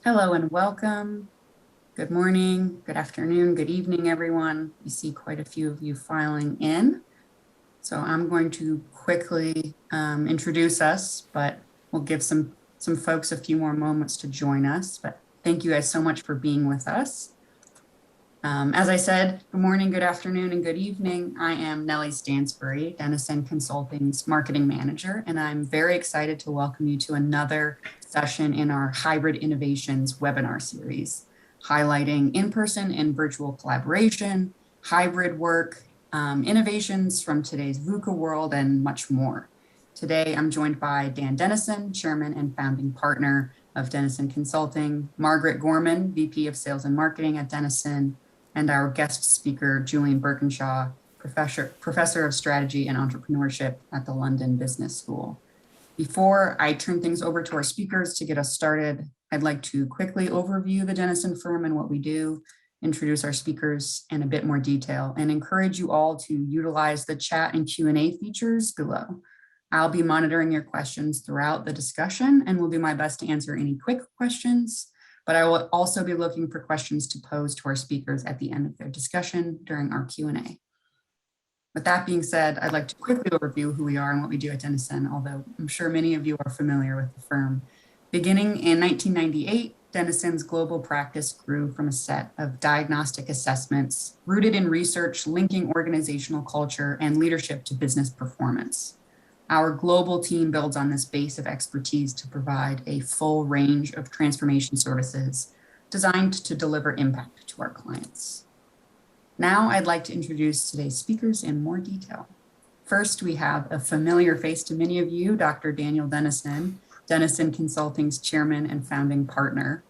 Hello and welcome. Good morning, good afternoon, good evening, everyone. We see quite a few of you filing in. So I'm going to quickly introduce us, but we'll give some folks a few more moments to join us. But thank you guys so much for being with us. As I said, good morning, good afternoon, and good evening. I am Nellie Stansbury, Denison Consulting's marketing manager, and I'm very excited to welcome you to another session in our Hybrid Innovations webinar series, highlighting in-person and virtual collaboration, hybrid work, innovations from today's VUCA world, and much more. Today, I'm joined by Dan Denison, chairman and founding partner of Denison Consulting, Margaret Gorman, VP of Sales and Marketing at Denison, and our guest speaker, Julian Birkinshaw, professor of strategy and entrepreneurship at the London Business School. Before I turn things over to our speakers to get us started, I'd like to quickly overview the Denison firm and what we do, introduce our speakers in a bit more detail, and encourage you all to utilize the chat and Q&A features below. I'll be monitoring your questions throughout the discussion and will do my best to answer any quick questions, but I will also be looking for questions to pose to our speakers at the end of their discussion during our Q&A. With that being said, I'd like to quickly overview who we are and what we do at Denison, although I'm sure many of you are familiar with the firm. Beginning in 1998, Denison's global practice grew from a set of diagnostic assessments rooted in research linking organizational culture and leadership to business performance. Our global team builds on this base of expertise to provide a full range of transformation services designed to deliver impact to our clients. Now I'd like to introduce today's speakers in more detail. First, we have a familiar face to many of you, Dr. Daniel Denison, Denison Consulting's chairman and founding partner.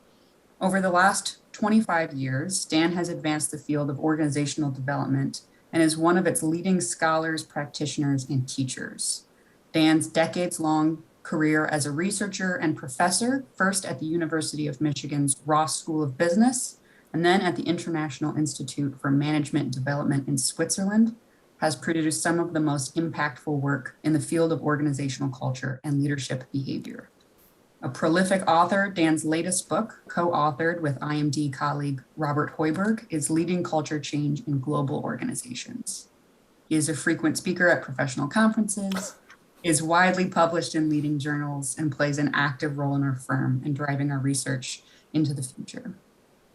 Over the last 25 years, Dan has advanced the field of organizational development and is one of its leading scholars, practitioners, and teachers. Dan's decades-long career as a researcher and professor, first at the University of Michigan's Ross School of Business, and then at the International Institute for Management Development in Switzerland, has produced some of the most impactful work in the field of organizational culture and leadership behavior. A prolific author, Dan's latest book, co-authored with IMD colleague Robert Hoiberg, is Leading Culture Change in Global Organizations. He is a frequent speaker at professional conferences, is widely published in leading journals, and plays an active role in our firm in driving our research into the future.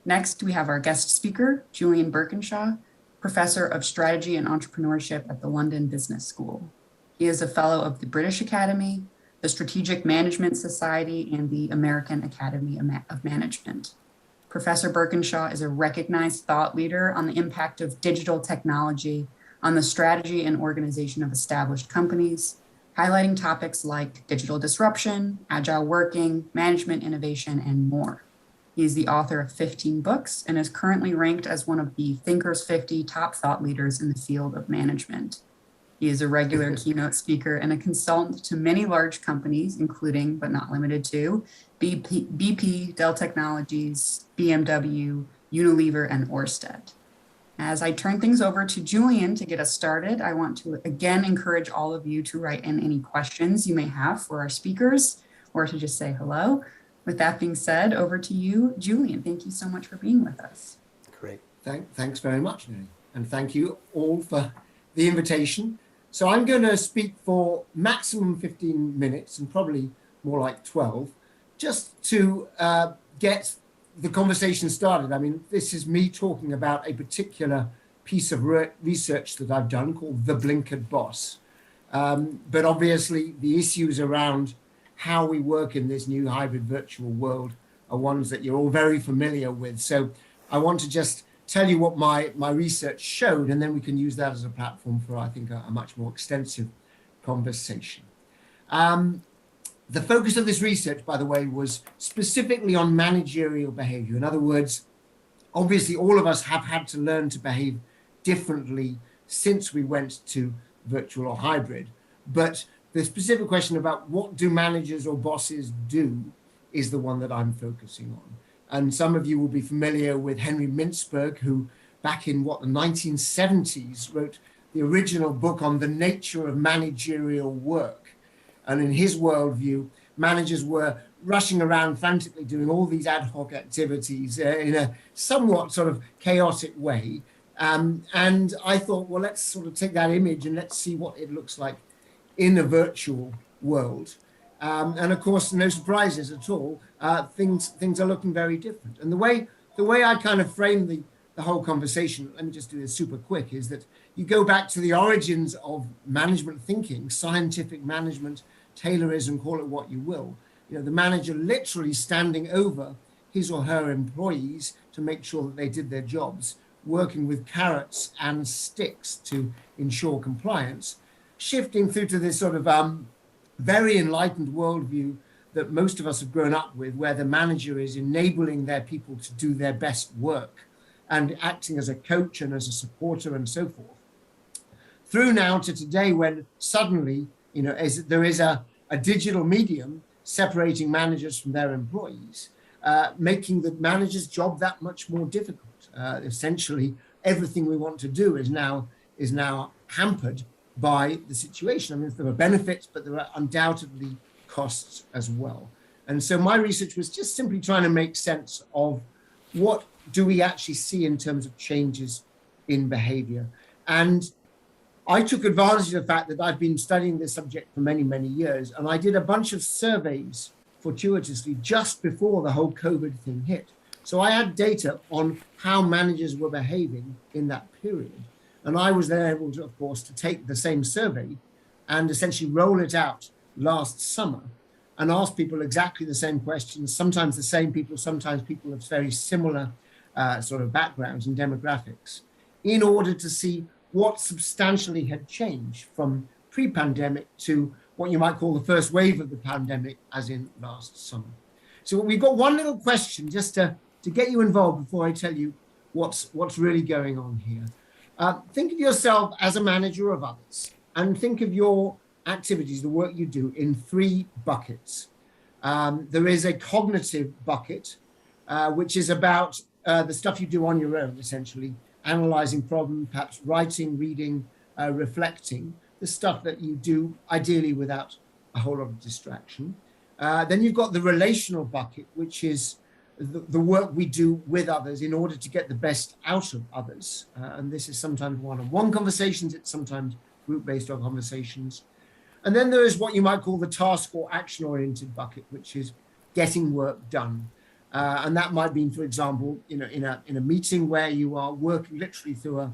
Next, we have our guest speaker, Julian Birkinshaw, professor of strategy and entrepreneurship at the London Business School. He is a fellow of the British Academy, the Strategic Management Society, and the American Academy of Management. Professor Birkinshaw is a recognized thought leader on the impact of digital technology on the strategy and organization of established companies, highlighting topics like digital disruption, agile working, management innovation, and more. He is the author of 15 books and is currently ranked as one of the Thinkers 50 top thought leaders in the field of management. He is a regular keynote speaker and a consultant to many large companies, including, but not limited to, BP, Dell Technologies, BMW, Unilever, and Orsted. As I turn things over to Julian to get us started, I want to again encourage all of you to write in any questions you may have for our speakers or to just say hello. With that being said, over to you, Julian. Thank you so much for being with us. Great. Thanks very much, Nelly. And thank you all for the invitation. So I'm going to speak for maximum 15 minutes and probably more like 12, just to get the conversation started. I mean, this is me talking about a particular piece of research that I've done called the blinkered boss. But obviously the issues around how we work in this new hybrid virtual world are ones that you're all very familiar with. So I want to just tell you what my research showed, and then we can use that as a platform for, I think, a much more extensive conversation. The focus of this research, by the way, was specifically on managerial behavior. In other words, obviously all of us have had to learn to behave differently since we went to virtual or hybrid, but the specific question about what do managers or bosses do is the one that I'm focusing on. And some of you will be familiar with Henry Mintzberg, who back in the 1970s wrote the original book on the nature of managerial work. And in his worldview, managers were rushing around frantically doing all these ad hoc activities in a somewhat sort of chaotic way. And I thought, well, let's sort of take that image and let's see what it looks like in a virtual world. And of course, no surprises at all. Things are looking very different. And the way I kind of frame the whole conversation, let me just do this super quick, is that you go back to the origins of management thinking, scientific management, Taylorism, call it what you will. You know, the manager literally standing over his or her employees to make sure that they did their jobs, working with carrots and sticks to ensure compliance, shifting through to this sort of very enlightened worldview that most of us have grown up with, where the manager is enabling their people to do their best work and acting as a coach and as a supporter and so forth. Through now to today, when suddenly, you know, there is a digital medium separating managers from their employees, making the manager's job that much more difficult. Essentially, everything we want to do is now hampered by the situation. I mean, there are benefits, but there are undoubtedly costs as well. And so my research was just simply trying to make sense of what do we actually see in terms of changes in behavior. And I took advantage of the fact that I've been studying this subject for many, many years, and I did a bunch of surveys fortuitously just before the whole COVID thing hit. So I had data on how managers were behaving in that period. And I was then able to, of course, to take the same survey and essentially roll it out last summer and ask people exactly the same questions, sometimes the same people, sometimes people of very similar sort of backgrounds and demographics, in order to see what substantially had changed from pre-pandemic to what you might call the first wave of the pandemic, as in last summer. So we've got one little question just to get you involved before I tell you what's really going on here. Think of yourself as a manager of others, and think of your activities, the work you do, in three buckets. There is a cognitive bucket, which is about the stuff you do on your own, essentially, analyzing problems, perhaps writing, reading, reflecting, the stuff that you do ideally without a whole lot of distraction. Then you've got the relational bucket, which is the work we do with others in order to get the best out of others. And this is sometimes one-on-one conversations, it's sometimes group-based conversations. And then there is what you might call the task or action-oriented bucket, which is getting work done. And that might mean, for example, in a meeting where you are working literally through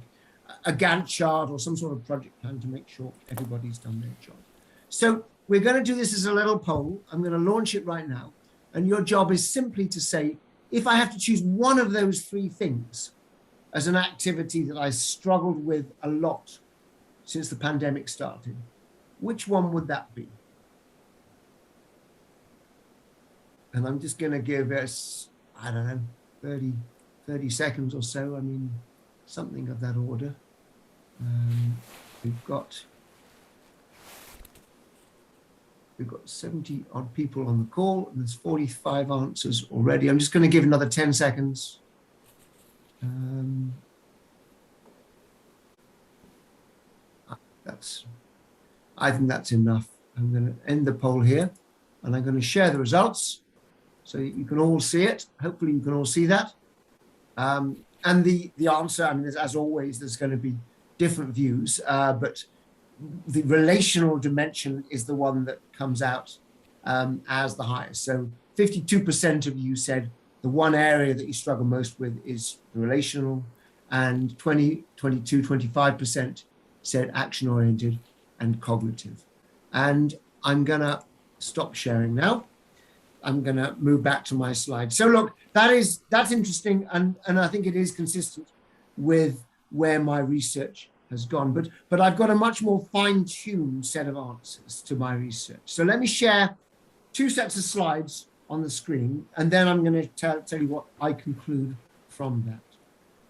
a Gantt chart or some sort of project plan to make sure everybody's done their job. So we're going to do this as a little poll. I'm going to launch it right now. And your job is simply to say, if I have to choose one of those three things as an activity that I struggled with a lot since the pandemic started, which one would that be? And I'm just going to give us, I don't know, 30 seconds or so. I mean, something of that order. We've got 70 odd people on the call, and there's 45 answers already. I'm just going to give another 10 seconds. I think that's enough. I'm going to end the poll here, and I'm going to share the results so you can all see it. Hopefully you can all see that. And the answer, I mean, as always, there's going to be different views, but the relational dimension is the one that comes out as the highest. So 52% of you said the one area that you struggle most with is the relational, and 25% said action-oriented and cognitive. And I'm gonna stop sharing now. I'm gonna move back to my slide. So look, that's interesting, and I think it is consistent with where my research has gone, but I've got a much more fine-tuned set of answers to my research. So let me share two sets of slides on the screen, and then I'm going to tell you what I conclude from that.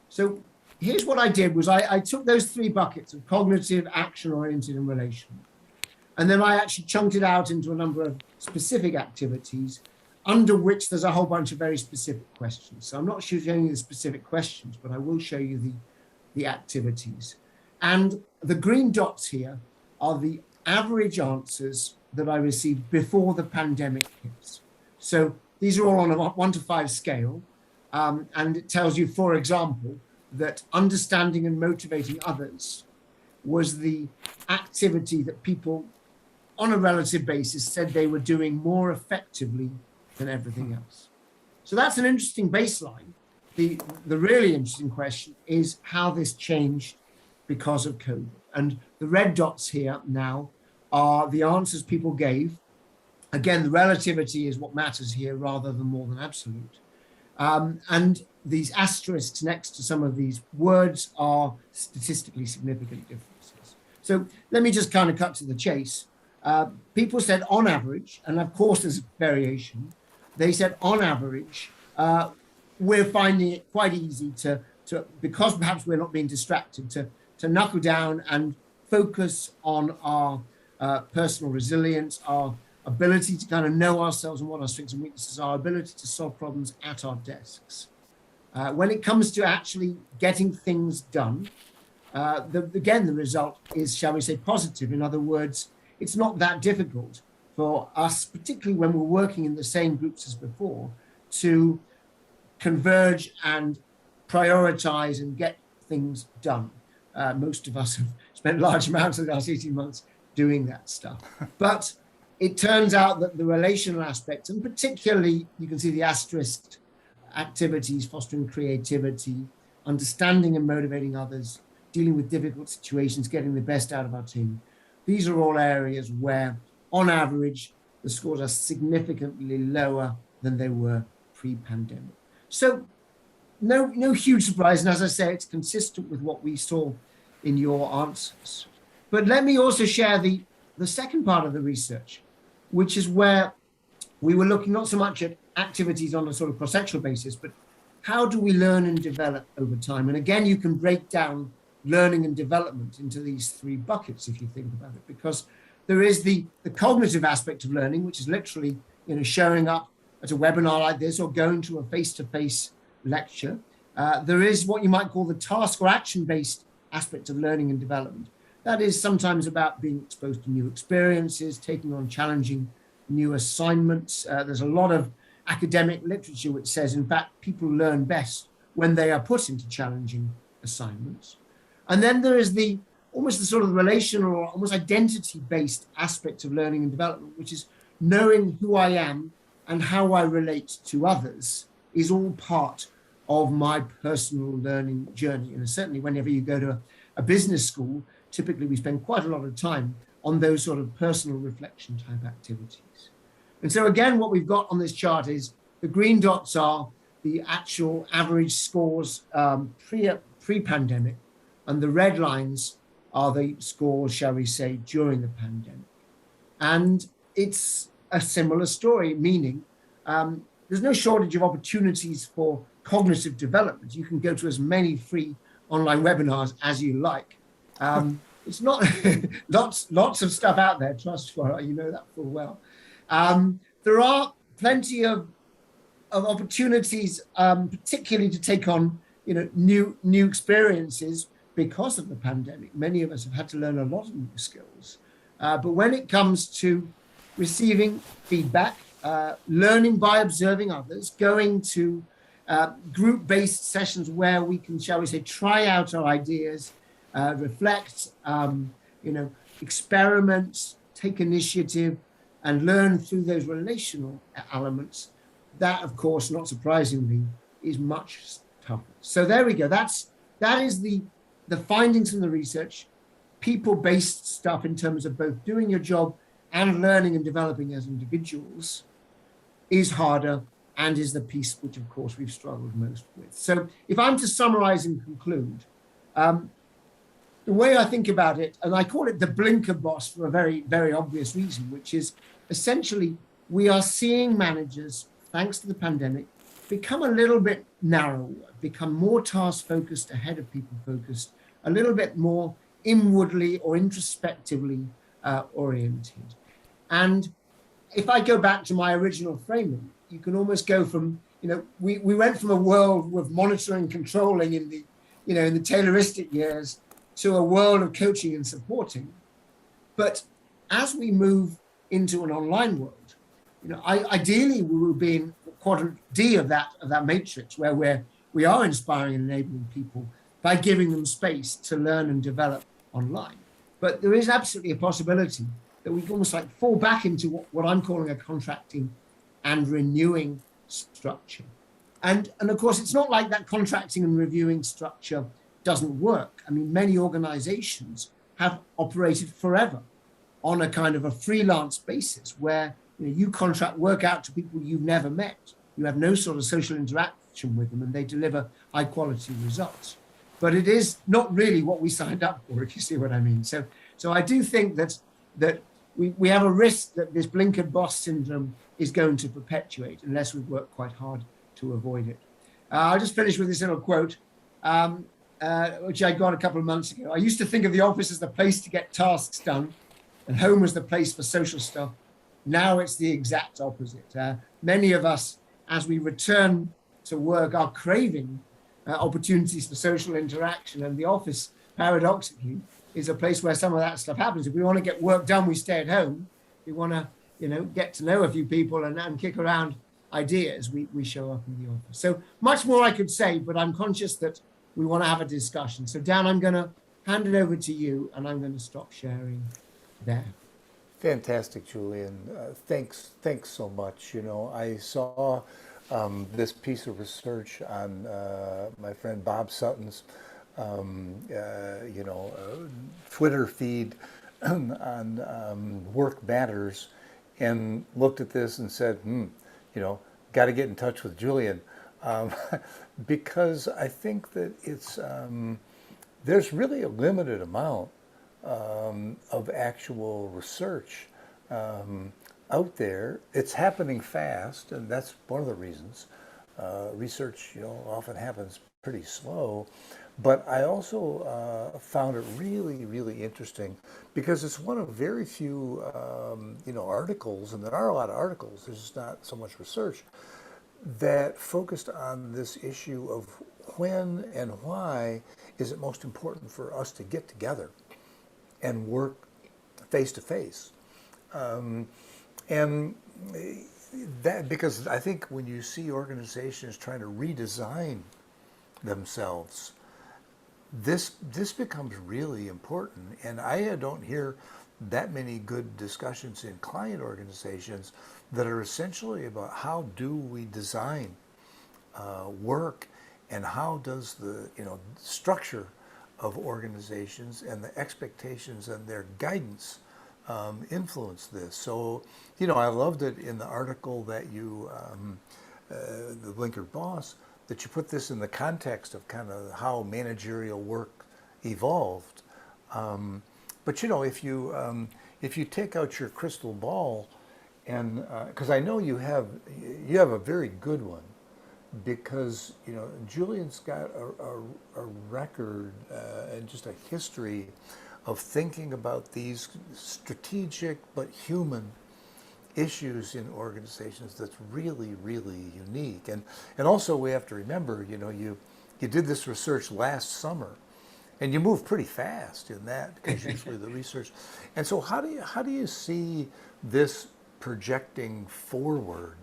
So here's what I did was I took those three buckets of cognitive, action-oriented, and relational, and then I actually chunked it out into a number of specific activities under which there's a whole bunch of very specific questions. So I'm not showing you the specific questions, but I will show you the activities. And the green dots here are the average answers that I received before the pandemic hits. So these are all on a 1 to 5 scale. And it tells you, for example, that understanding and motivating others was the activity that people on a relative basis said they were doing more effectively than everything else. So that's an interesting baseline. The really interesting question is how this changed because of COVID. And the red dots here now are the answers people gave. Again, the relativity is what matters here rather than more than absolute. And these asterisks next to some of these words are statistically significant differences. So let me just kind of cut to the chase. People said on average, and of course there's variation, they said on average, we're finding it quite easy to because perhaps we're not being distracted, to knuckle down and focus on our personal resilience, our ability to kind of know ourselves and what our strengths and weaknesses are, our ability to solve problems at our desks. When it comes to actually getting things done, again, the result is, shall we say, positive. In other words, it's not that difficult for us, particularly when we're working in the same groups as before, to converge and prioritize and get things done. Most of us have spent large amounts of the last 18 months doing that stuff. But it turns out that the relational aspects, and particularly you can see the asterisk activities, fostering creativity, understanding and motivating others, dealing with difficult situations, getting the best out of our team. These are all areas where, on average, the scores are significantly lower than they were pre-pandemic. So no huge surprise. And as I say, it's consistent with what we saw in your answers. But let me also share the second part of the research, which is where we were looking not so much at activities on a sort of cross-sectional basis, but how do we learn and develop over time? And again, you can break down learning and development into these 3 buckets, if you think about it, because there is the cognitive aspect of learning, which is literally, showing up at a webinar like this or going to a face-to-face lecture. There is what you might call the task or action-based aspect of learning and development. That is sometimes about being exposed to new experiences, taking on challenging new assignments. There's a lot of academic literature which says, in fact, people learn best when they are put into challenging assignments. And then there is almost the sort of relational or almost identity-based aspect of learning and development, which is knowing who I am and how I relate to others is all part of my personal learning journey. And certainly whenever you go to a business school, typically we spend quite a lot of time on those sort of personal reflection type activities. And so again, what we've got on this chart is the green dots are the actual average scores pre-pandemic, and the red lines are the scores, shall we say, during the pandemic. And it's a similar story, meaning there's no shortage of opportunities for cognitive development. You can go to as many free online webinars as you like. It's not lots of stuff out there, trust me, you know that full well. There are plenty of opportunities, particularly to take on new experiences because of the pandemic. Many of us have had to learn a lot of new skills. But when it comes to receiving feedback, learning by observing others, going to group-based sessions where we can, shall we say, try out our ideas, reflect, experiment, take initiative, and learn through those relational elements, that, of course, not surprisingly, is much tougher. So there we go. That is the findings from the research, people-based stuff in terms of both doing your job and learning and developing as individuals is harder and is the piece which, of course, we've struggled most with. So if I'm to summarize and conclude, the way I think about it, and I call it the blinker boss for a very, very obvious reason, which is essentially we are seeing managers, thanks to the pandemic, become a little bit narrower, become more task-focused ahead of people-focused, a little bit more inwardly or introspectively oriented. And if I go back to my original framing, you can almost go from, we went from a world with monitoring and controlling in the Tayloristic years to a world of coaching and supporting. But as we move into an online world, Ideally we will be in quadrant D of that matrix, where we are inspiring and enabling people by giving them space to learn and develop online. But there is absolutely a possibility that we can almost like fall back into what I'm calling a contracting and renewing structure. And of course, it's not like that contracting and reviewing structure doesn't work. I mean, many organizations have operated forever on a kind of a freelance basis where you contract work out to people you've never met. You have no sort of social interaction with them, and they deliver high quality results. But it is not really what we signed up for, if you see what I mean. So I do think that we have a risk that this blinkered boss syndrome is going to perpetuate unless we work quite hard to avoid it. I'll just finish with this little quote, which I got a couple of months ago. I used to think of the office as the place to get tasks done, and home was the place for social stuff. Now it's the exact opposite. Many of us, as we return to work, are craving opportunities for social interaction, and the office, paradoxically, is a place where some of that stuff happens. If we want to get work done, we stay at home. If we want to, get to know a few people and kick around ideas, we show up in the office. So much more I could say, but I'm conscious that we want to have a discussion. So Dan, I'm going to hand it over to you, and I'm going to stop sharing there. Fantastic, Julian. Thanks so much. I saw this piece of research on my friend Bob Sutton's, Twitter feed on Work Matters, and looked at this and said, got to get in touch with Julian, because I think that it's there's really a limited amount of actual research out there. It's happening fast, and that's one of the reasons. Research, often happens pretty slow. But I also found it really, really interesting because it's one of very few, articles, and there are a lot of articles, there's just not so much research, that focused on this issue of when and why is it most important for us to get together and work face to face. And that, because I think when you see organizations trying to redesign themselves, this becomes really important. And I don't hear that many good discussions in client organizations that are essentially about how do we design work, and how does the structure of organizations and the expectations and their guidance influence this. So, I loved it in the article that you, the Blinkered Boss, that you put this in the context of kind of how managerial work evolved. But if you take out your crystal ball, and because I know you have a very good one, because Julian's got a record and just a history of thinking about these strategic but human issues in organizations that's really, really unique. And also we have to remember, you did this research last summer, and you move pretty fast in that, because usually the research. And so how do you see this projecting forward?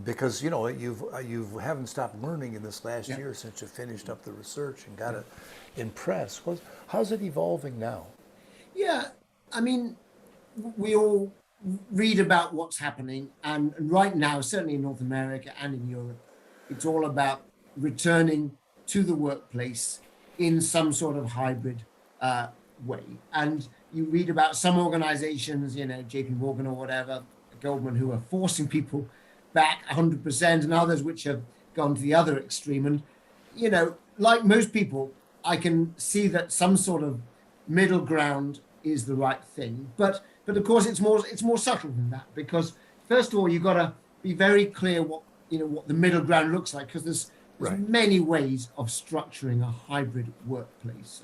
Because you haven't stopped learning in this last year since you finished up the research and got it in press. How's it evolving now? Yeah, I mean, we all read about what's happening, and right now, certainly in North America and in Europe, it's all about returning to the workplace in some sort of hybrid way. And you read about some organizations, JP Morgan or whatever, Goldman, who are forcing people back 100%, and others which have gone to the other extreme. And, like most people, I can see that some sort of middle ground is the right thing. But of course, it's more subtle than that, because first of all, you've got to be very clear what the middle ground looks like, because there's many ways of structuring a hybrid workplace.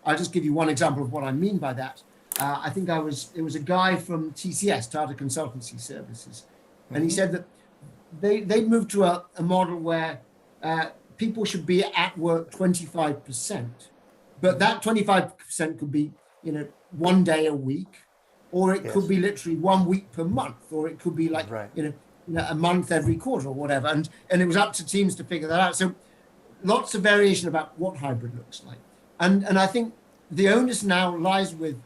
I'll just give you one example of what I mean by that. I think it was a guy from TCS, Tata Consultancy Services, and he said that they moved to a model where people should be at work 25%, but that 25% could be 1 day a week, or it Yes. could be literally 1 week per month, or it could be like, Right. a month every quarter or whatever. And it was up to teams to figure that out. So lots of variation about what hybrid looks like. And I think the onus now lies with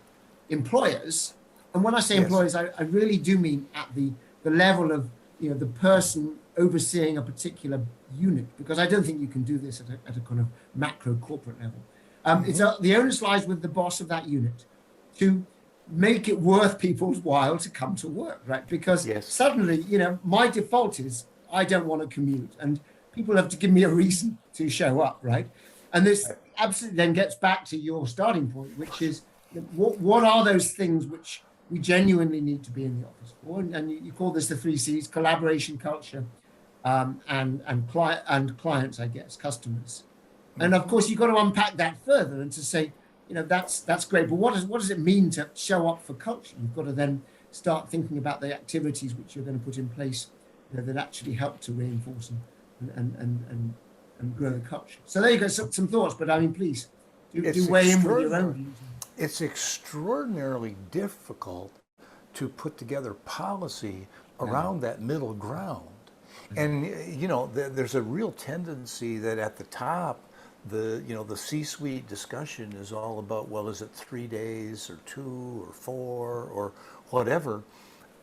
employers. And when I say Yes. employers, I really do mean at the level of, the person overseeing a particular unit, because I don't think you can do this at a kind of macro corporate level. The onus lies with the boss of that unit to make it worth people's while to come to work, right? Because Yes. suddenly, my default is I don't want to commute, and people have to give me a reason to show up, right? And this absolutely then gets back to your starting point, which is what are those things which we genuinely need to be in the office for? And you call this the 3 C's: collaboration, culture, and clients, I guess, customers. And of course, you've got to unpack that further and to say, that's great, but what does it mean to show up for culture? You've got to then start thinking about the activities which you're going to put in place, that actually help to reinforce and grow the culture. So there you go, some thoughts. But I mean, please do weigh in with your own views. It's extraordinarily difficult to put together policy around that middle ground. And there's a real tendency that at the top, the C-suite discussion is all about, well, is it 3 days or 2 or 4 or whatever?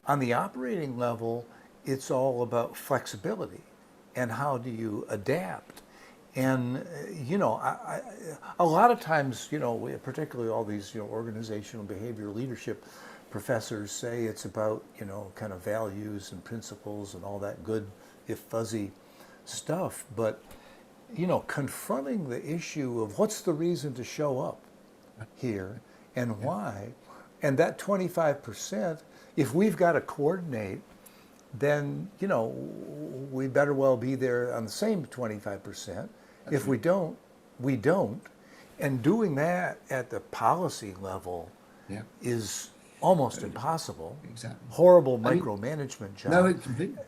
On the operating level, it's all about flexibility and how do you adapt. And a lot of times, particularly all these organizational behavior leadership professors say it's about kind of values and principles and all that good, if fuzzy stuff. But confronting the issue of what's the reason to show up here and why, and that 25%, if we've got to coordinate, then we better well be there on the same 25%. If we don't, we don't. And doing that at the policy level is almost impossible. Exactly. Horrible micromanagement job. No, completely.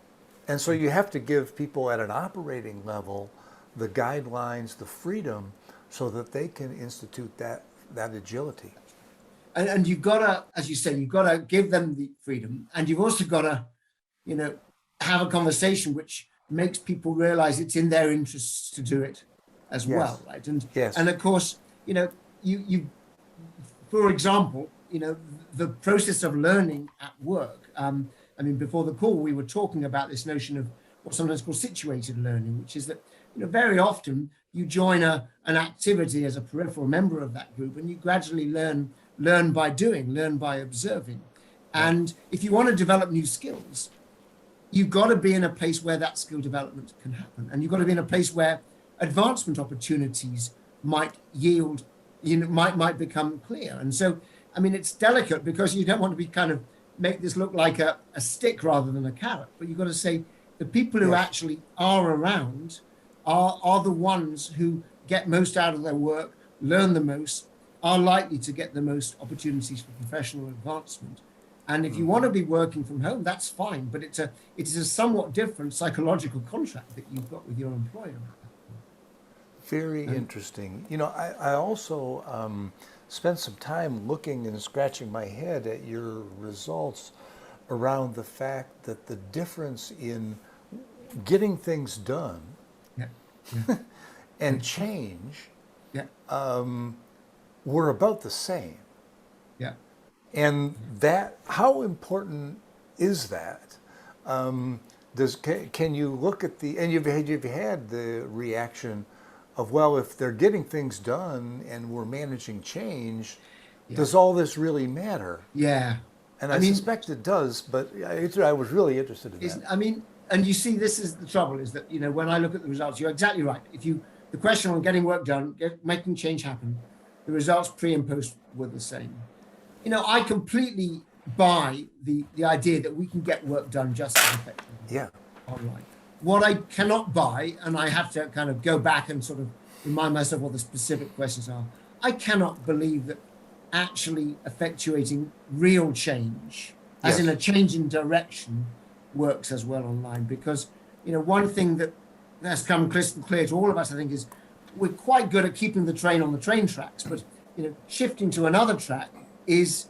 And so you have to give people at an operating level the guidelines, the freedom, so that they can institute that agility. And you've got to, as you say, you've got to give them the freedom, and you've also got to, have a conversation which makes people realize it's in their interests to do it as well, right? And and of course, you for example, the process of learning at work. Before the call, we were talking about this notion of what's sometimes called situated learning, which is that very often you join an activity as a peripheral member of that group, and you gradually learn by doing, learn by observing. And if you want to develop new skills, you've got to be in a place where that skill development can happen, and you've got to be in a place where advancement opportunities might yield, might become clear. And so, it's delicate because you don't want to be kind of make this look like a stick rather than a carrot, but you've got to say the people who actually are around are the ones who get most out of their work, learn the most, are likely to get the most opportunities for professional advancement. And if you want to be working from home, that's fine, but it is a somewhat different psychological contract that you've got with your employer. Very interesting. I also spent some time looking and scratching my head at your results around the fact that the difference in getting things done and change were about the same. Yeah. And that, how important is that? Can you look at and you've had the reaction of, well, if they're getting things done and we're managing change, does all this really matter? Yeah. And I suspect it does, but I was really interested in that. And you see, this is the trouble, is that, when I look at the results, you're exactly right. The question on getting work done, making change happen, the results pre and post were the same. I completely buy the idea that we can get work done just as effectively online. What I cannot buy, and I have to kind of go back and sort of remind myself what the specific questions are, I cannot believe that actually effectuating real change, as in a change in direction, works as well online. Because, one thing that has come crystal clear to all of us, I think, is we're quite good at keeping the train on the train tracks, but, shifting to another track is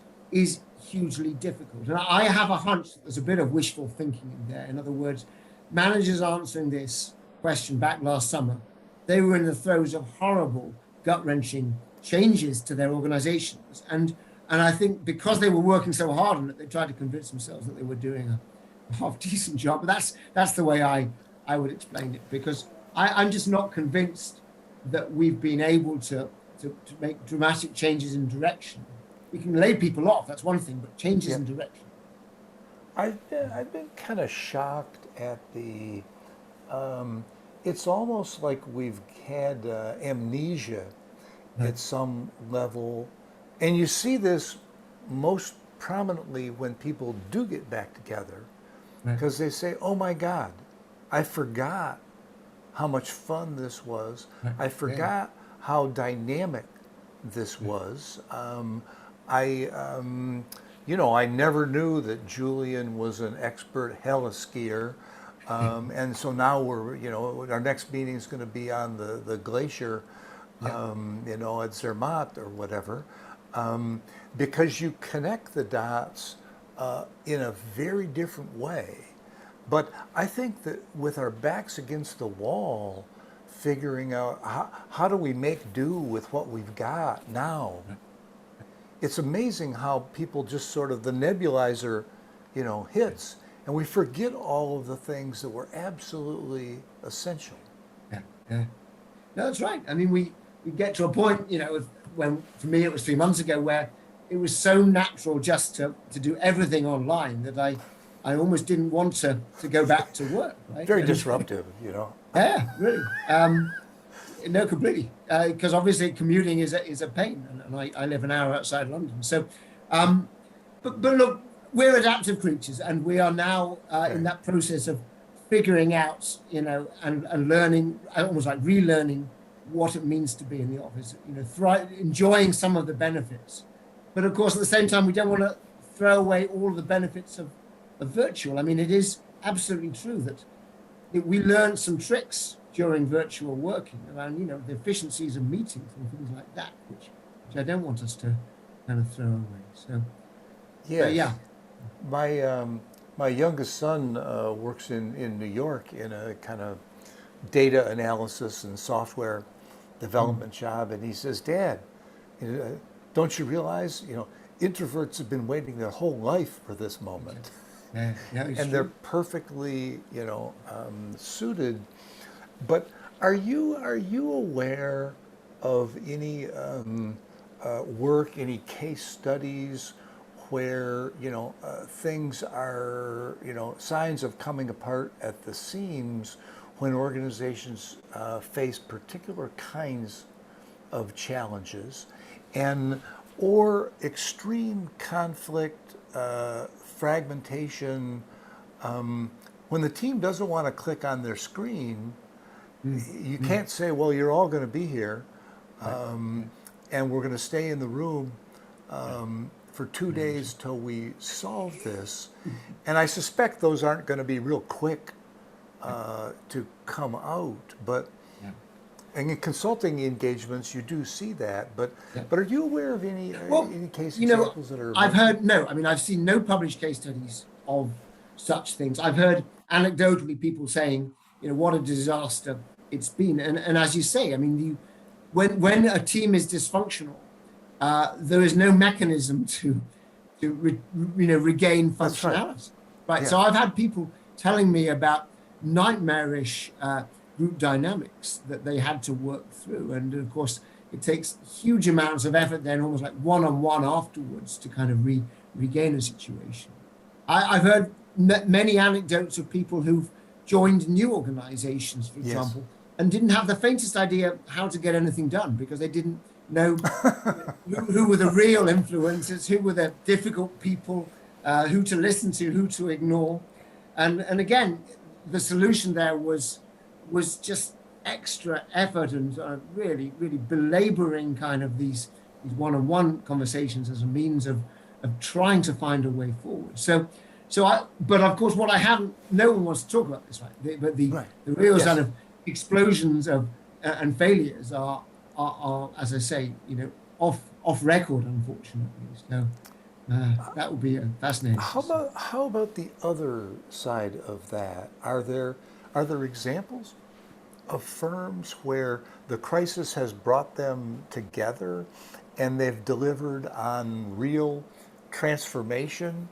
hugely difficult. And I have a hunch that there's a bit of wishful thinking in there. In other words, managers answering this question back last summer, they were in the throes of horrible, gut-wrenching changes to their organizations. And I think because they were working so hard on it, they tried to convince themselves that they were doing a half-decent job. But that's the way I would explain it, because I'm just not convinced that we've been able to make dramatic changes in direction. We can lay people off, that's one thing, but changes in direction. I've been kind of shocked at the, it's almost like we've had amnesia at some level. And you see this most prominently when people do get back together, because they say, oh my God, I forgot how much fun this was. I forgot how dynamic this was. I never knew that Julian was an expert heliskier. And so now our next meeting is going to be on the glacier, at Zermatt or whatever, because you connect the dots in a very different way. But I think that with our backs against the wall, figuring out how do we make do with what we've got now, it's amazing how people just sort of, the nebulizer, hits, and we forget all of the things that were absolutely essential. Yeah. No, that's right. I mean, we get to a point, when for me it was 3 months ago, where it was so natural just to do everything online that I almost didn't want to go back to work. Right? Very disruptive, Yeah, really. No, completely. Because obviously commuting is a pain, and I live an hour outside London. So, but look, we're adaptive creatures, and we are now in that process of figuring out, and learning, almost like relearning what it means to be in the office. Enjoying some of the benefits, but of course at the same time we don't want to throw away all the benefits of virtual. I mean, it is absolutely true that we learned some tricks during virtual working around, the efficiencies of meetings and things like that, which I don't want us to kind of throw away. So, yeah. My youngest son works in New York in a kind of data analysis and software development job, and he says, Dad, don't you realize, introverts have been waiting their whole life for this moment. Yeah, and they're perfectly, suited. But are you aware of any work, any case studies where things are signs of coming apart at the seams when organizations face particular kinds of challenges, or extreme conflict, fragmentation, when the team doesn't want to click on their screen, you can't say, well, you're all going to be here, and we're going to stay in the room for 2 days till we solve this. And I suspect those aren't going to be real quick to come out, but and in consulting engagements, you do see that, but are you aware of any case examples that are? I've seen no published case studies of such things. I've heard anecdotally people saying, what a disaster it's been, and as you say, I mean, when a team is dysfunctional, there is no mechanism to regain functionality. Right. Yeah. So I've had people telling me about nightmarish group dynamics that they had to work through, and of course it takes huge amounts of effort then, almost like one-on-one afterwards, to kind of regain a situation. I've heard many anecdotes of people who've joined new organizations, for example, and didn't have the faintest idea how to get anything done, because they didn't know who were the real influencers, who were the difficult people, who to listen to, who to ignore, and again, the solution there was just extra effort and really belaboring kind of these one-on-one conversations as a means of trying to find a way forward. But of course, no one wants to talk about this, right? But the real sort of explosions of and failures are, as I say, off record, unfortunately. So, That would be fascinating. How about the other side of that? Are there examples of firms where the crisis has brought them together and they've delivered on real transformation,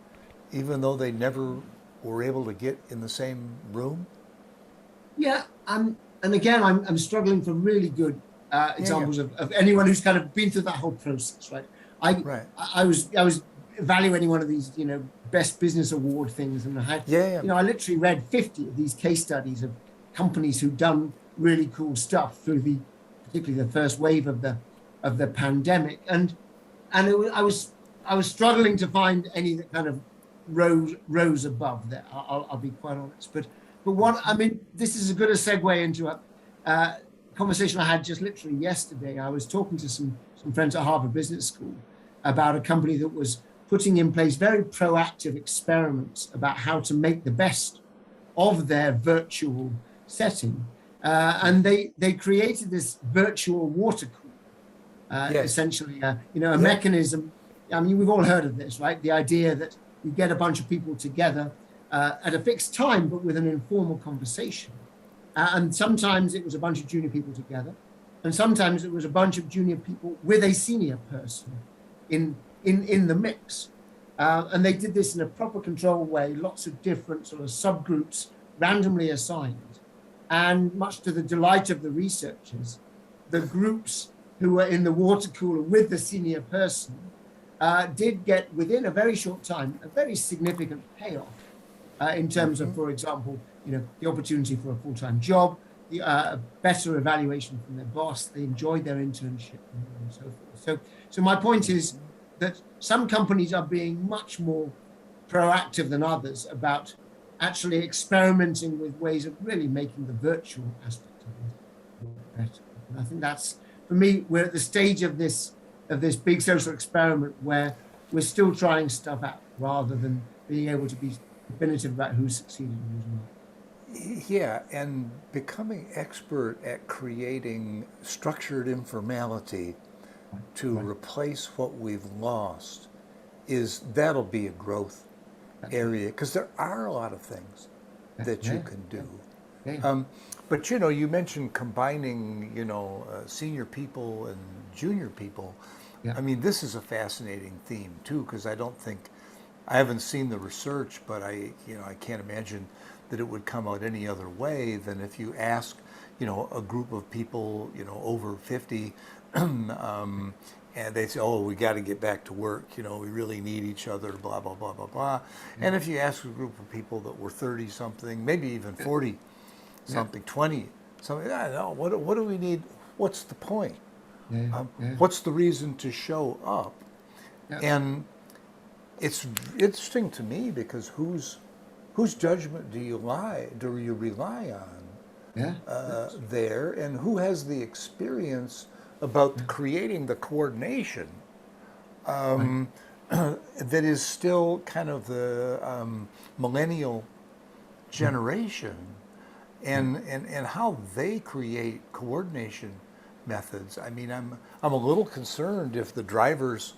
even though they never were able to get in the same room? Yeah, and again, I'm struggling for really good Yeah. examples of anyone who's kind of been through that whole process, right? I Right. I was evaluating one of these, best business award things, and Yeah. I literally read 50 of these case studies of companies who've done really cool stuff through particularly the first wave of the pandemic, and I was struggling to find any that kind of rose above that. I'll be quite honest, but what I mean, this is as good a segue into a conversation I had just literally yesterday. I was talking to some friends at Harvard Business School about a company that was putting in place very proactive experiments about how to make the best of their virtual setting, and they created this virtual water cooler, Yes. essentially, a Yeah. mechanism. I mean, we've all heard of this, right? The idea that you get a bunch of people together at a fixed time, but with an informal conversation. And sometimes it was a bunch of junior people together, and sometimes it was a bunch of junior people with a senior person in the mix. And they did this in a proper controlled way, lots of different sort of subgroups randomly assigned. And much to the delight of the researchers, the groups who were in the water cooler with the senior person did get, within a very short time, a very significant payoff in terms of, for example, the opportunity for a full-time job, the better evaluation from their boss. They enjoyed their internship, and so forth. So my point is that some companies are being much more proactive than others about actually experimenting with ways of really making the virtual aspect of it work better. And I think that's, for me, we're at the stage of this big social experiment where we're still trying stuff out rather than being able to be definitive about who's succeeding and who's not. Yeah, and becoming expert at creating structured informality to Right. replace what we've lost that'll be a growth area, because there are a lot of things that you Yeah, can do. yeah, But you mentioned combining, senior people and junior people. yeah. I mean, this is a fascinating theme too, because I haven't seen the research, but I can't imagine that it would come out any other way than if you ask, a group of people, over 50, and they say, oh, we got to get back to work, we really need each other, blah, blah, blah, blah, blah. And if you ask a group of people that were 30 something, maybe even 40 something, 20 something, I don't know, what do we need? What's the point? Yeah, yeah, What's the reason to show up? yeah. And it's interesting to me because whose judgment do you rely on Yeah. there, and who has the experience about creating the coordination that is still kind of the millennial generation, and how they create coordination methods. I mean, I'm a little concerned if the drivers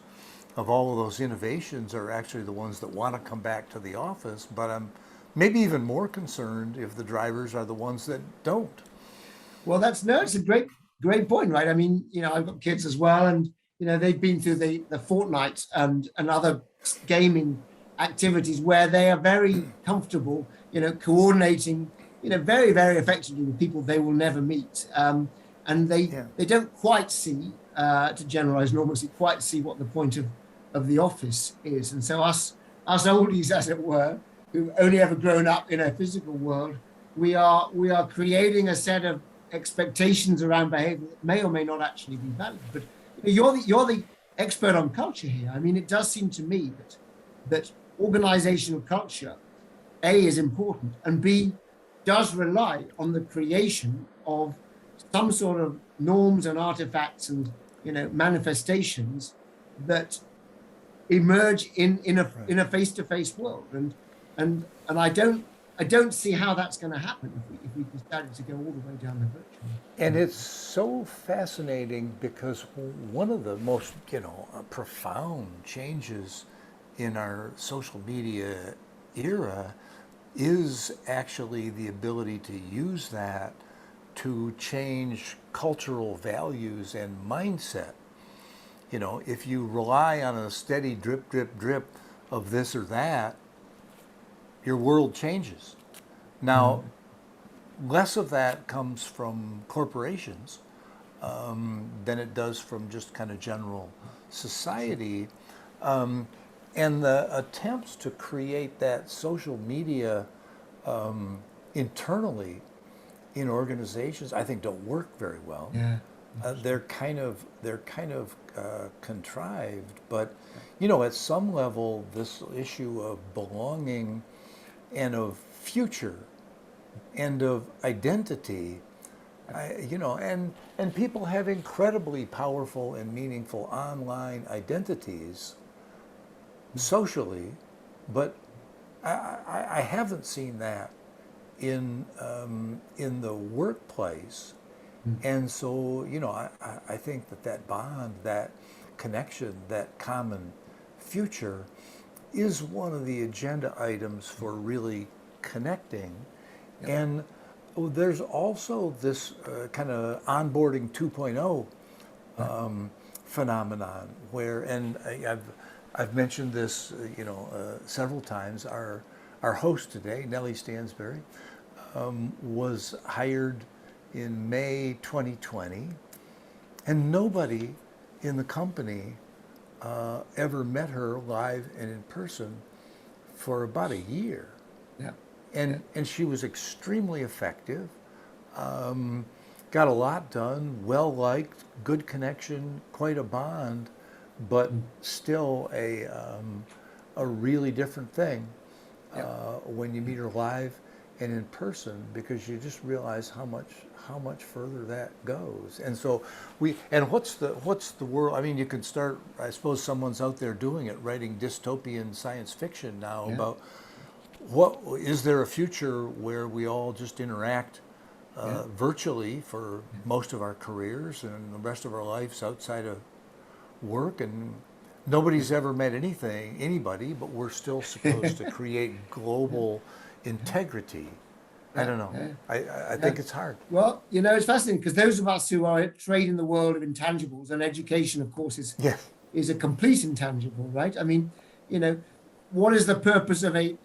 of all of those innovations are actually the ones that want to come back to the office, but I'm maybe even more concerned if the drivers are the ones that don't. Well, it's a great point, right? I mean, I've got kids as well, and they've been through the Fortnite and other gaming activities where they are very comfortable, coordinating, very, very effectively with people they will never meet. And Yeah. they don't quite see, to generalize enormously, quite see what the point of the office is. And so us oldies, as it were, who've only ever grown up in a physical world, we are creating a set of expectations around behavior that may or may not actually be valid. But you're the expert on culture here. I mean, it does seem to me that organizational culture, A, is important, and B, does rely on the creation of some sort of norms and artifacts and manifestations that emerge in a face-to-face world, and I don't see how that's going to happen if we decided to go all the way down the virtual. And it's so fascinating because one of the most, profound changes in our social media era is actually the ability to use that to change cultural values and mindset. You know, if you rely on a steady drip, drip, drip of this or that, your world changes. Now, less of that comes from corporations than it does from just kind of general society. And the attempts to create that social media internally in organizations, I think, don't work very well. Yeah. They're kind of contrived, but you know, at some level, this issue of belonging and of future and of identity, you know, and people have incredibly powerful and meaningful online identities socially, but I haven't seen that in the workplace. And so, you know, I think that bond, that connection, that common future is one of the agenda items for really connecting. And there's also this kind of onboarding 2.0 phenomenon where, and I've mentioned this, you know, several times. Our host today, Nellie Stansberry, was hired in May 2020, and nobody in the company ever met her live and in person for about a year. Yeah. And she was extremely effective, got a lot done, well liked, good connection, quite a bond, but still a really different thing when you meet her live and in person, because you just realize how much further that goes. And so what's the world? I mean, you could start. I suppose someone's out there doing it, writing dystopian science fiction now about what is there a future where we all just interact virtually for most of our careers and the rest of our lives outside of work, and nobody's ever met anybody, but we're still supposed to create global integrity. I don't know. I think it's hard. Well, you know, it's fascinating because those of us who are trade in the world of intangibles, and education, of course, is a complete intangible, right? I mean, you know, what is the purpose of a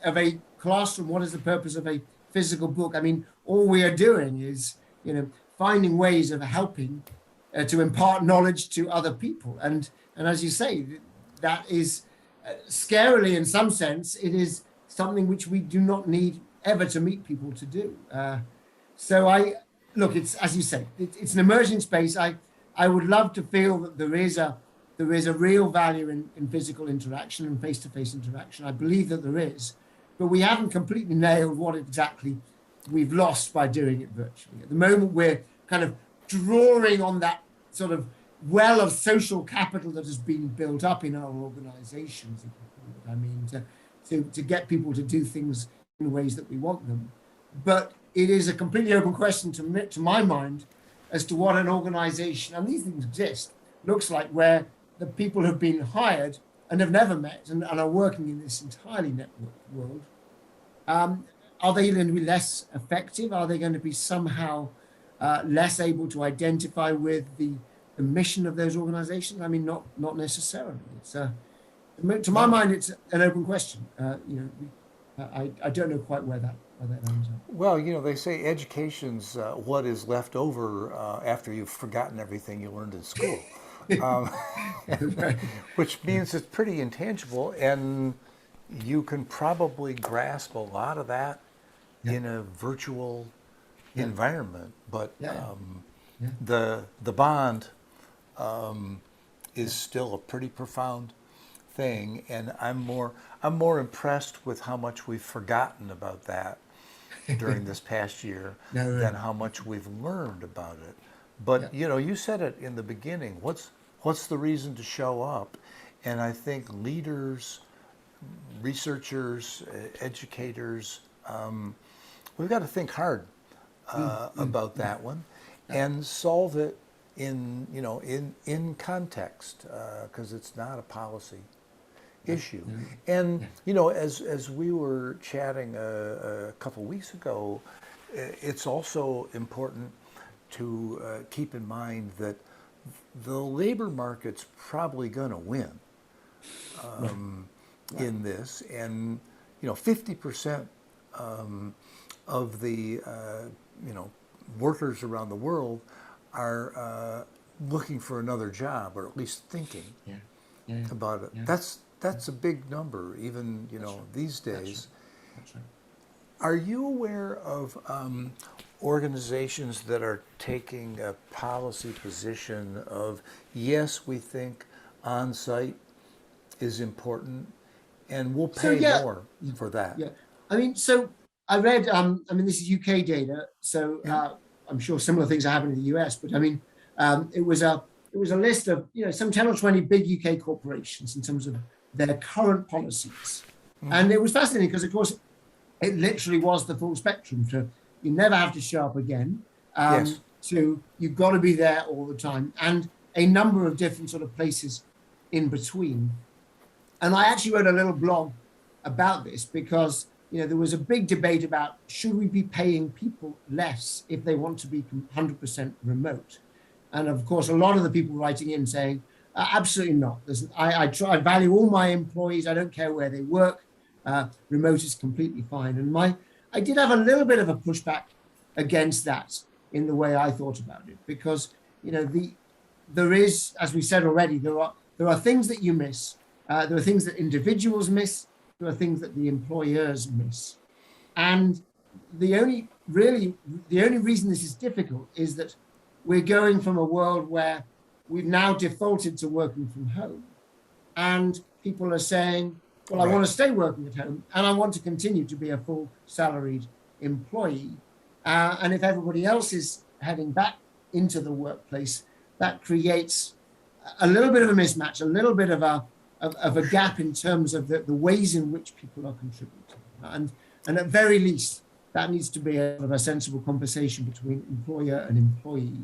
classroom? What is the purpose of a physical book? I mean, all we are doing is, you know, finding ways of helping to impart knowledge to other people. And as you say, that is scarily, in some sense, it is something which we do not need ever to meet people to do. So it's, as you say, it's an emerging space. I would love to feel that there is a real value in physical interaction and face-to-face interaction. I believe that there is, but we haven't completely nailed what exactly we've lost by doing it virtually. At the moment, we're kind of drawing on that sort of well of social capital that has been built up in our organizations, if you call it. I mean, to get people to do things in ways that we want them. But it is a completely open question to my mind as to what an organization, and these things exist, looks like, where the people have been hired and have never met and are working in this entirely networked world. Are they going to be less effective? Are they going to be somehow less able to identify with the mission of those organizations? I mean, not necessarily. It's to my mind, it's an open question. You know, I don't know quite where that ends up. Well, you know, they say education's what is left over after you've forgotten everything you learned in school, which means it's pretty intangible, and you can probably grasp a lot of that in a virtual environment. But the bond is still a pretty profound thing, and I'm more impressed with how much we've forgotten about that during this past year than how much we've learned about it. But you know, you said it in the beginning. What's the reason to show up? And I think leaders, researchers, educators, we've got to think hard about that one and solve it in context, because it's not a policy. issue. Yeah. And Yeah. you know, as we were chatting a couple weeks ago, it's also important to keep in mind that the labor market's probably going to win in this, and you know, 50% of the workers around the world are looking for another job, or at least thinking Yeah. Yeah. about it. Yeah. That's a big number, even these days. That's right. Are you aware of organizations that are taking a policy position of, yes, we think on-site is important, and we'll So pay yeah, more for that? yeah. I mean, so I read. I mean, this is UK data, so Yeah. I'm sure similar things are happening in the US. But I mean, it was a list of some 10 or 20 big UK corporations in terms of their current policies, and it was fascinating because, of course, it literally was the full spectrum. To you never have to show up again. Yes. To you've got to be there all the time, and a number of different sort of places in between. And I actually wrote a little blog about this because there was a big debate about should we be paying people less if they want to be 100% remote. And of course, a lot of the people writing in saying, absolutely not. I value all my employees. I don't care where they work. Remote is completely fine. And I did have a little bit of a pushback against that in the way I thought about it, because there is, as we said already, there are things that you miss. There are things that individuals miss. There are things that the employers miss. And the only reason this is difficult is that we're going from a world where we've now defaulted to working from home. And people are saying, well, I want to stay working at home and I want to continue to be a full salaried employee. And if everybody else is heading back into the workplace, that creates a little bit of a mismatch, a little bit of a gap in terms of the ways in which people are contributing. And at very least, that needs to be a sensible conversation between employer and employee.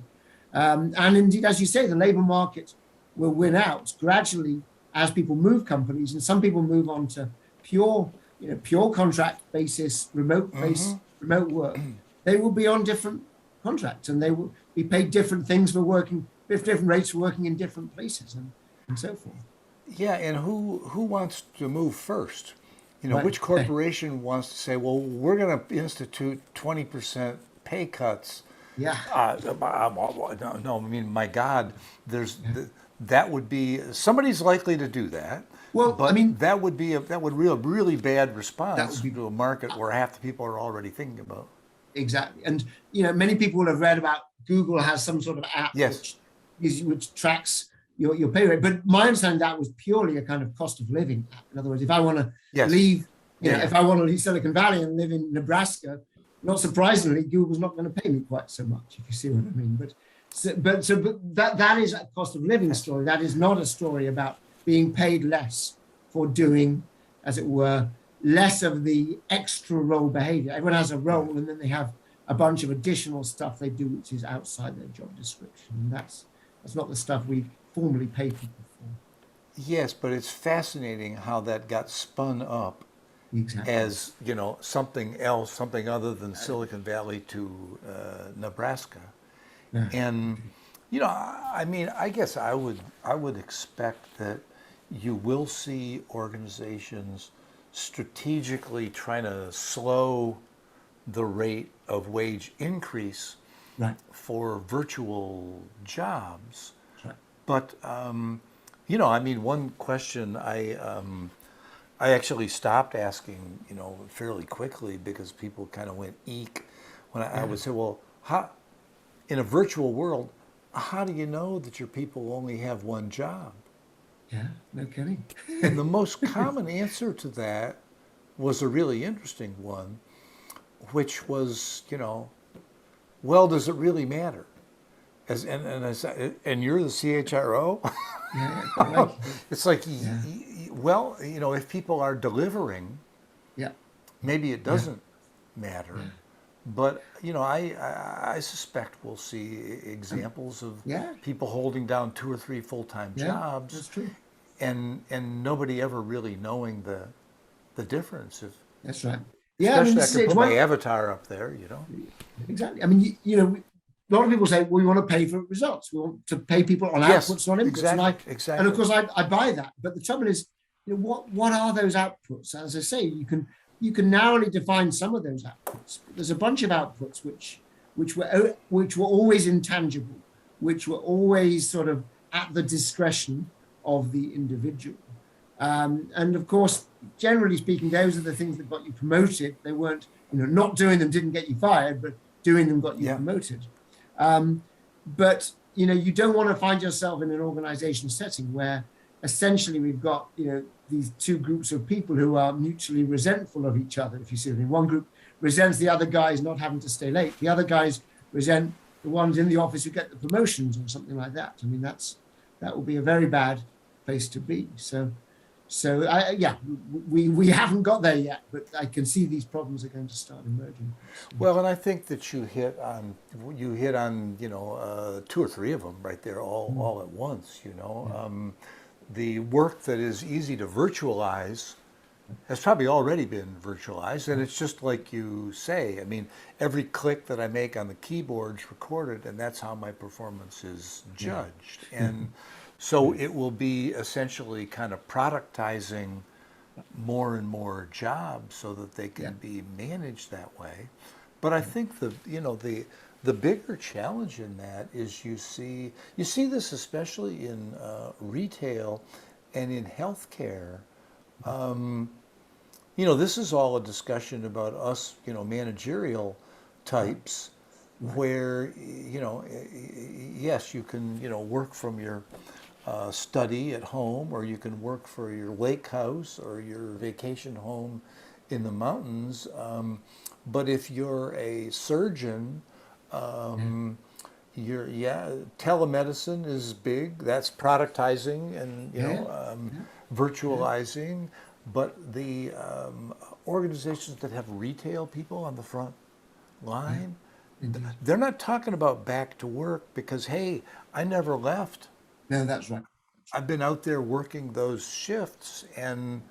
And indeed, as you say, the labor market will win out gradually as people move companies, and some people move on to pure contract basis, remote work. They will be on different contracts, and they will be paid different things for working, different rates for working in different places, and so forth. Yeah, and who wants to move first? Right. Which corporation wants to say, well, we're going to institute 20% pay cuts? Yeah. No, I mean, my God, that would be, somebody's likely to do that. Well, but I mean, that would be a really bad response be, to a market where half the people are already thinking about. Exactly. And many people will have read about Google has some sort of app Yes. which tracks your pay rate. But my understanding that was purely a kind of cost of living app. In other words, if I want to leave, if I want to leave Silicon Valley and live in Nebraska, not surprisingly, Google's not going to pay me quite so much, if you see what I mean. But that is a cost of living story. That is not a story about being paid less for doing, as it were, less of the extra role behavior. Everyone has a role, and then they have a bunch of additional stuff they do, which is outside their job description. And that's not the stuff we formally pay people for. Yes, but it's fascinating how that got spun up. Exactly. As something else, something other than Silicon Valley to Nebraska. Yeah. And I mean, I guess I would expect that you will see organizations strategically trying to slow the rate of wage increase for virtual jobs. Right. But I mean, one question I actually stopped asking, fairly quickly, because people kind of went eek when I would say, well, how, in a virtual world, how do you know that your people only have one job? Yeah, no kidding. And the most common answer to that was a really interesting one, which was, well, does it really matter? And you're the CHRO? Yeah, it's like, well, if people are delivering, maybe it doesn't matter. Yeah. But, I suspect we'll see examples of people holding down 2 or 3 full-time jobs. That's true. and nobody ever really knowing the difference. If That's right. Yeah, I mean, especially I this could is put my one, avatar up there, you know. exactly. I mean, a lot of people say, well, we want to pay for results. We want to pay people on Yes, outputs, not inputs. exactly. And of course, I buy that. But the trouble is, what are those outputs? As I say, you can narrowly define some of those outputs. But there's a bunch of outputs which were always intangible, which were always sort of at the discretion of the individual. And of course, generally speaking, those are the things that got you promoted. They weren't, not doing them didn't get you fired, but doing them got you promoted. But you don't want to find yourself in an organization setting where essentially we've got these two groups of people who are mutually resentful of each other. If you see what I mean, one group resents the other guys not having to stay late. The other guys resent the ones in the office who get the promotions or something like that. I mean, that will be a very bad place to be. So we haven't got there yet, but I can see these problems are going to start emerging. Well, and I think that you hit on two or three of them right there all at once. The work that is easy to virtualize has probably already been virtualized, and it's just like you say. I mean, every click that I make on the keyboard is recorded, and that's how my performance is judged. And so it will be essentially kind of productizing more and more jobs so that they can be managed that way. But I think the bigger challenge in that is you see this especially in retail and in healthcare. This is all a discussion about us, managerial types, where yes, you can work from your study at home, or you can work for your lake house or your vacation home in the mountains. But if you're a surgeon, telemedicine is big. That's productizing and virtualizing. But the organizations that have retail people on the front line, they're not talking about back to work because, hey, I never left. No, that's right. I've been out there working those shifts, and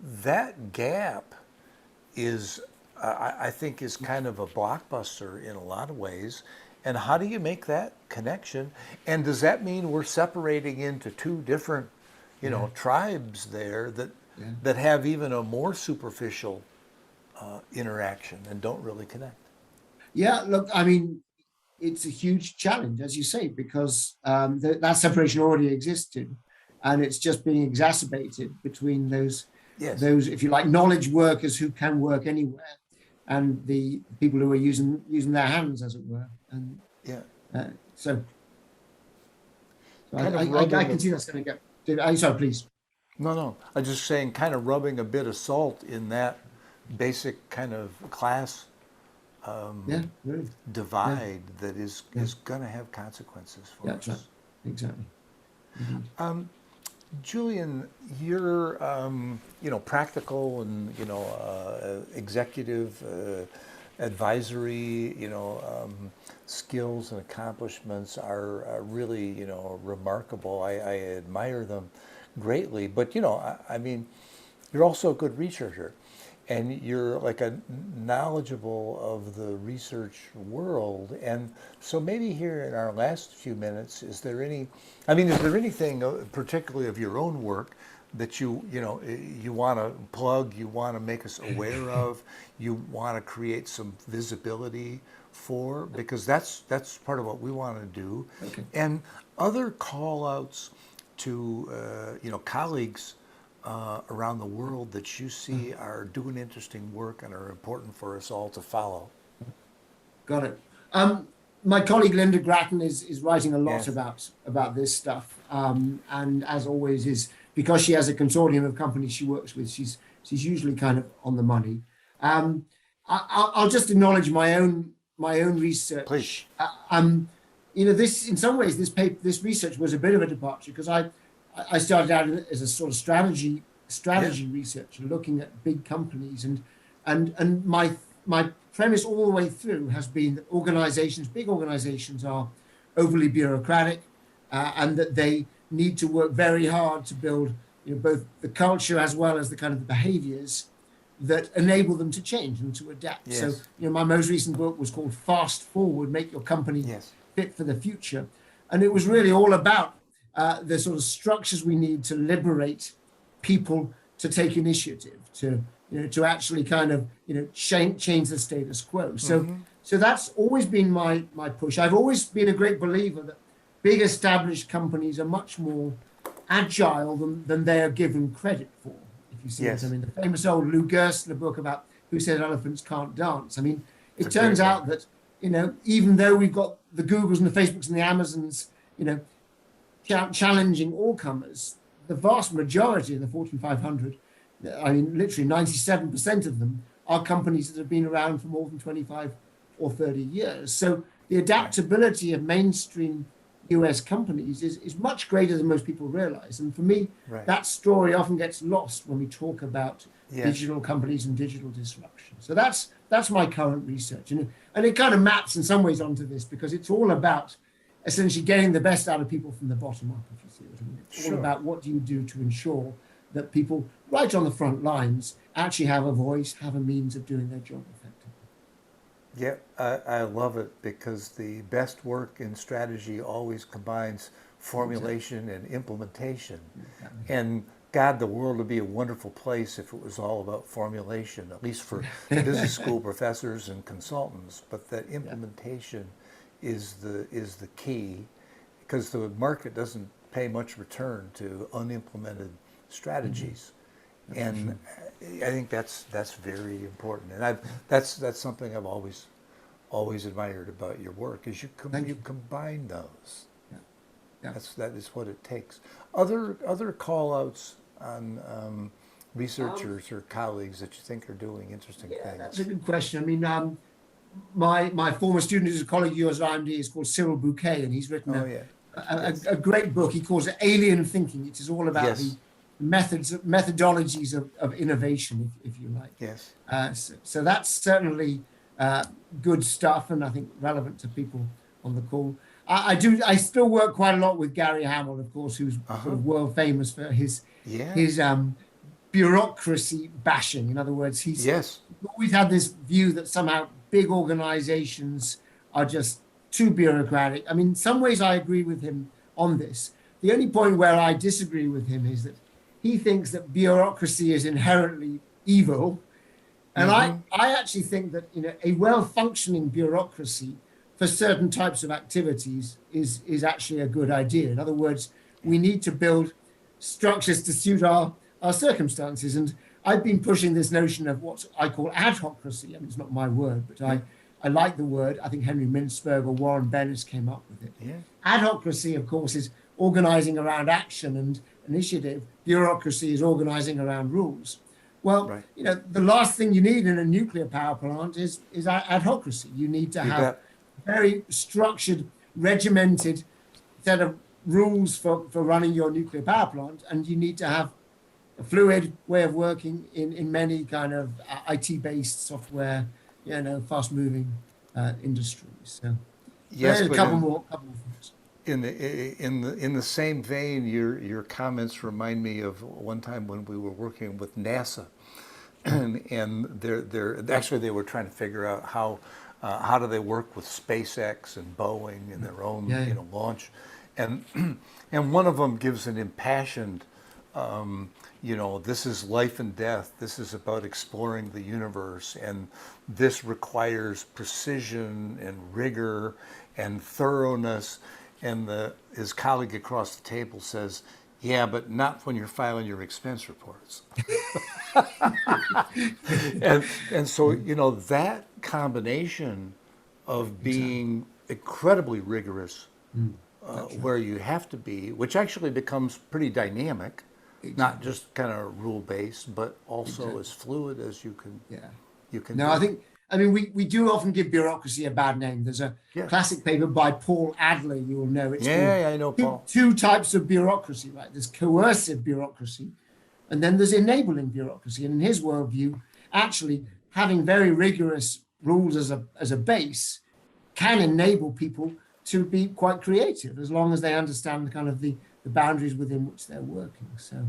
that gap is, I think, is kind of a blockbuster in a lot of ways. And how do you make that connection? And does that mean we're separating into two different, tribes there that have even a more superficial interaction and don't really connect? Yeah, look, I mean, it's a huge challenge, as you say, because that separation already existed, and it's just being exacerbated between those, if you like, knowledge workers who can work anywhere, and the people who are using their hands, as it were. And so I can see that's going to get. I'm sorry, please. No. I'm just saying, kind of rubbing a bit of salt in that basic kind of class really. Divide that is going to have consequences for us. Right. Exactly. Julian, you're practical and executive advisory skills and accomplishments are really remarkable. I admire them greatly, but I mean, you're also a good researcher. And you're like a knowledgeable of the research world. And so maybe here in our last few minutes, is there anything particularly of your own work that you want to plug, you want to make us aware of, you want to create some visibility for? Because that's part of what we want to do. Okay. And other call outs to colleagues around the world that you see are doing interesting work and are important for us all to follow. Got it. My colleague Linda Grattan is writing a lot about this stuff, and as always, is because she has a consortium of companies she works with, she's usually kind of on the money. I'll just acknowledge my own research. Please. This, in some ways, this research was a bit of a departure, because I started out as a sort of strategy researcher, looking at big companies, and my premise all the way through has been that big organizations are overly bureaucratic, and that they need to work very hard to build both the culture as well as the kind of the behaviors that enable them to change and to adapt. Yes. So, my most recent book was called Fast Forward, Make Your Company Yes. Fit for the Future. And it was really all about the sort of structures we need to liberate people to take initiative, to actually kind of, change the status quo. So that's always been my push. I've always been a great believer that big established companies are much more agile than they are given credit for. If you see Yes. what I mean, the famous old Lou Gerstner book about who said elephants can't dance. I mean, it It's a turns great out that, even though we've got the Googles and the Facebooks and the Amazons, challenging all comers, the vast majority of the Fortune 500, I mean, literally 97% of them are companies that have been around for more than 25 or 30 years. So the adaptability of mainstream US companies is much greater than most people realize. And for me, Right. that story often gets lost when we talk about Yes. digital companies and digital disruption. So that's my current research. And it kind of maps in some ways onto this, because it's all about essentially getting the best out of people from the bottom up, if you see what I mean. It's all Sure. about what do you do to ensure that people right on the front lines actually have a voice, have a means of doing their job effectively. Yeah, I love it, because the best work in strategy always combines formulation and implementation. Exactly. And God, the world would be a wonderful place if it was all about formulation, at least for business school professors and consultants. But that implementation is the key, because the market doesn't pay much return to unimplemented strategies. And I think that's very important, and that's something I've always admired about your work, is you combine those. Yeah. That is what it takes. Other call outs on researchers or colleagues that you think are doing interesting things. That's a good question. I mean, my former student who's a colleague of yours at IMD is called Cyril Bouquet, and he's written a great book. He calls it Alien Thinking. It is all about the methodologies of innovation, if you like. Yes. So that's certainly good stuff, and I think relevant to people on the call. I still work quite a lot with Gary Hamill, of course, who's sort of world famous for his bureaucracy bashing. In other words, he's always had this view that somehow big organizations are just too bureaucratic. I mean, in some ways I agree with him on this. The only point where I disagree with him is that he thinks that bureaucracy is inherently evil. And I actually think that a well-functioning bureaucracy for certain types of activities is actually a good idea. In other words, we need to build structures to suit our circumstances. And I've been pushing this notion of what I call adhocracy. I mean, it's not my word, but I like the word. I think Henry Mintzberg or Warren Bennis came up with it. Yeah. Adhocracy, of course, is organizing around action and initiative. Bureaucracy is organizing around rules. Well, the last thing you need in a nuclear power plant is adhocracy. You need to have very structured, regimented set of rules for running your nuclear power plant, and you need to have a fluid way of working in many kind of IT-based software, fast-moving industries. So yes, a couple more things. In the same vein, your comments remind me of one time when we were working with NASA, and they were trying to figure out how do they work with SpaceX and Boeing and their own launch, and one of them gives an impassioned, this is life and death. This is about exploring the universe, and this requires precision and rigor and thoroughness. And his colleague across the table says, "Yeah, but not when you're filing your expense reports." and so that combination of being incredibly rigorous, where you have to be, which actually becomes pretty dynamic, not just kind of rule based, but also as fluid as you can. You can. No, I mean, we do often give bureaucracy a bad name. There's a classic paper by Paul Adler, you will know. It's I know Paul. Two types of bureaucracy, right? There's coercive bureaucracy, and then there's enabling bureaucracy. And in his worldview, actually having very rigorous rules as a base can enable people to be quite creative, as long as they understand the boundaries within which they're working. So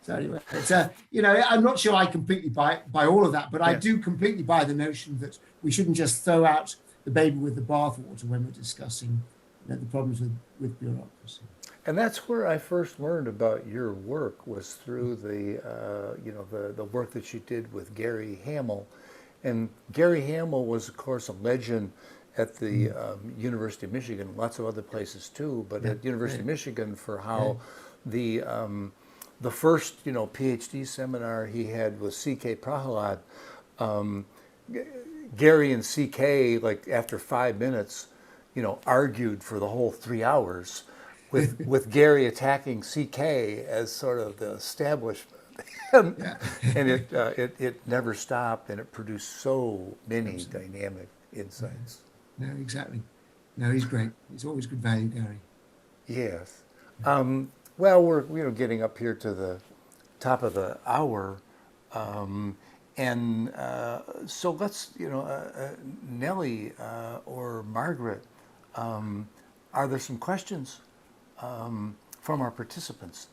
So anyway, it's I'm not sure I completely buy all of that, but I do completely buy the notion that we shouldn't just throw out the baby with the bathwater when we're discussing the problems with bureaucracy. And that's where I first learned about your work, was through the work that you did with Gary Hamill. And Gary Hamill was, of course, a legend at the University of Michigan, lots of other places too, but at University of Michigan for how the first PhD seminar he had with C.K. Prahalad, Gary and C.K., like after 5 minutes, argued for the whole 3 hours, with Gary attacking C.K. as sort of the establishment. And it never stopped, and it produced so many dynamic insights. No, exactly. No, he's great. He's always good value, Gary. Yes. Well, we're getting up here to the top of the hour, and so let's Nellie or Margaret, are there some questions from our participants